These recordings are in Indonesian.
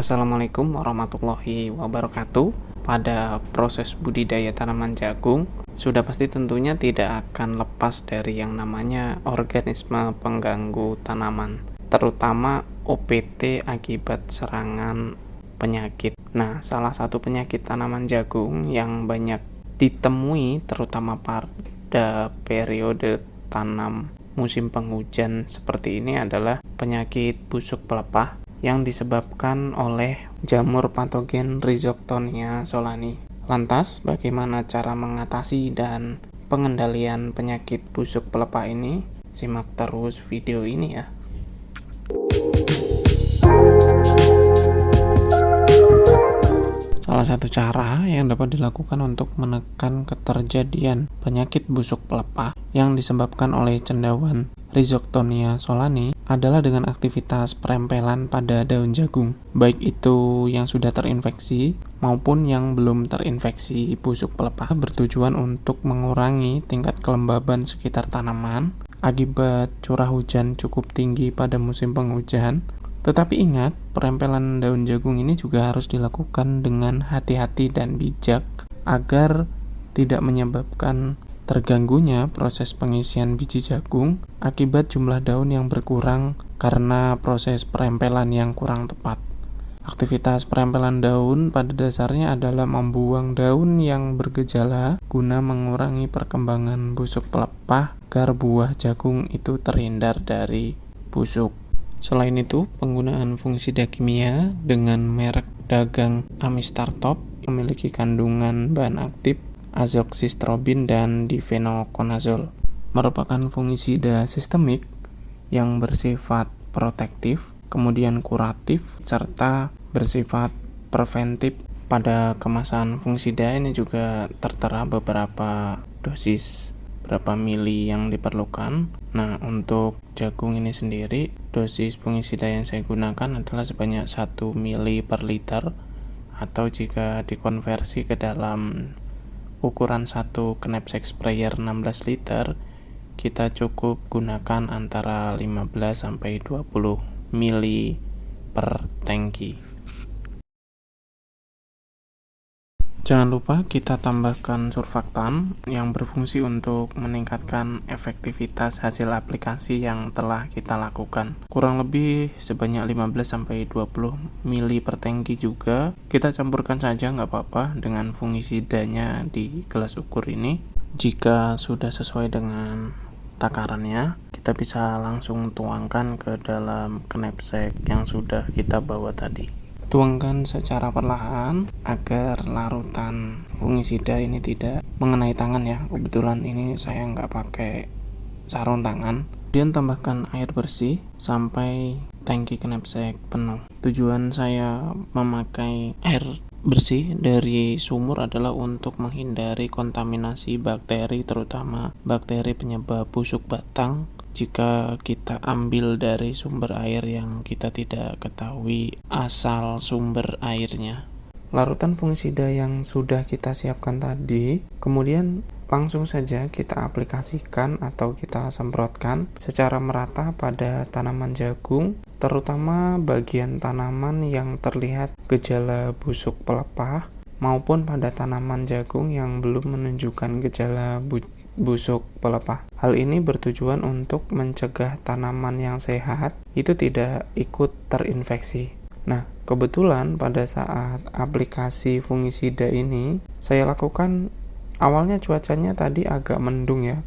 Assalamualaikum warahmatullahi wabarakatuh. Pada proses budidaya tanaman jagung, sudah pasti tentunya tidak akan lepas dari yang namanya organisme pengganggu tanaman, terutama OPT akibat serangan penyakit. Nah, salah satu penyakit tanaman jagung yang banyak ditemui terutama pada periode tanam musim penghujan seperti ini adalah penyakit busuk pelepah yang disebabkan oleh jamur patogen Rhizoctonia solani. Lantas, bagaimana cara mengatasi dan pengendalian penyakit busuk pelepah ini? Simak terus video ini ya. Salah satu cara yang dapat dilakukan untuk menekan keterjadian penyakit busuk pelepah yang disebabkan oleh cendawan Rhizoctonia solani adalah dengan aktivitas perempelan pada daun jagung, baik itu yang sudah terinfeksi maupun yang belum terinfeksi busuk pelepah, bertujuan untuk mengurangi tingkat kelembaban sekitar tanaman akibat curah hujan cukup tinggi pada musim penghujan. Tetapi ingat, perempelan daun jagung ini juga harus dilakukan dengan hati-hati dan bijak agar tidak menyebabkan terganggunya proses pengisian biji jagung akibat jumlah daun yang berkurang karena proses perempelan yang kurang tepat. Aktivitas perempelan daun pada dasarnya adalah membuang daun yang bergejala guna mengurangi perkembangan busuk pelepah agar buah jagung itu terhindar dari busuk. Selain itu, penggunaan fungisida kimia dengan merek dagang Amistartop memiliki kandungan bahan aktif azoxystrobin dan difenoconazole, merupakan fungisida sistemik yang bersifat protektif, kemudian kuratif, serta bersifat preventif. Pada kemasan fungisida ini juga tertera beberapa dosis berapa mili yang diperlukan. Nah, untuk jagung ini sendiri, dosis fungisida yang saya gunakan adalah sebanyak 1 mili per liter, atau jika dikonversi ke dalam ukuran 1 knapsack sprayer 16 liter, kita cukup gunakan antara 15-20 mili per tangki. Jangan lupa kita tambahkan surfaktan yang berfungsi untuk meningkatkan efektivitas hasil aplikasi yang telah kita lakukan. Kurang lebih sebanyak 15-20 mili per tangki juga. Kita campurkan saja nggak apa-apa dengan fungisidanya di gelas ukur ini. Jika sudah sesuai dengan takarannya, kita bisa langsung tuangkan ke dalam knapsack yang sudah kita bawa tadi. Tuangkan secara perlahan agar larutan fungisida ini tidak mengenai tangan ya. Kebetulan ini saya nggak pakai sarung tangan. Kemudian tambahkan air bersih sampai tangki knapsack penuh. Tujuan saya memakai air bersih dari sumur adalah untuk menghindari kontaminasi bakteri, terutama bakteri penyebab busuk batang. Jika kita ambil dari sumber air yang kita tidak ketahui asal sumber airnya. Larutan fungisida yang sudah kita siapkan tadi, kemudian langsung saja kita aplikasikan atau kita semprotkan secara merata pada tanaman jagung, terutama bagian tanaman yang terlihat gejala busuk pelepah, maupun pada tanaman jagung yang belum menunjukkan gejala busuk pelepah. Hal ini bertujuan untuk mencegah tanaman yang sehat itu tidak ikut terinfeksi. Nah, kebetulan pada saat aplikasi fungisida ini saya lakukan, awalnya cuacanya tadi agak mendung ya.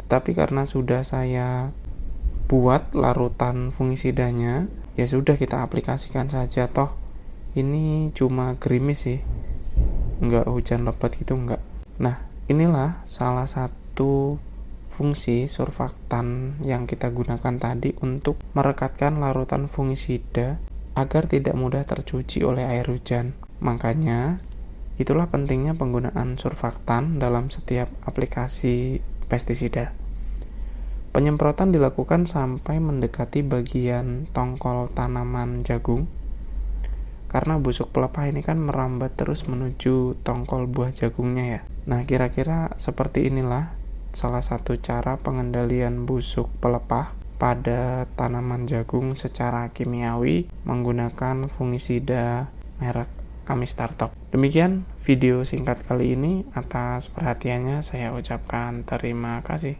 Tetapi karena sudah saya buat larutan fungisidanya, ya sudah kita aplikasikan saja, toh ini cuma gerimis sih. Enggak hujan lebat gitu enggak. Nah, inilah salah satu fungsi surfaktan yang kita gunakan tadi untuk merekatkan larutan fungisida agar tidak mudah tercuci oleh air hujan. Makanya, itulah pentingnya penggunaan surfaktan dalam setiap aplikasi pestisida. Penyemprotan dilakukan sampai mendekati bagian tongkol tanaman jagung, karena busuk pelepah ini kan merambat terus menuju tongkol buah jagungnya ya. Nah, kira-kira seperti inilah salah satu cara pengendalian busuk pelepah pada tanaman jagung secara kimiawi menggunakan fungisida merek Amistartok. Demikian video singkat kali ini. Atas perhatiannya saya ucapkan terima kasih.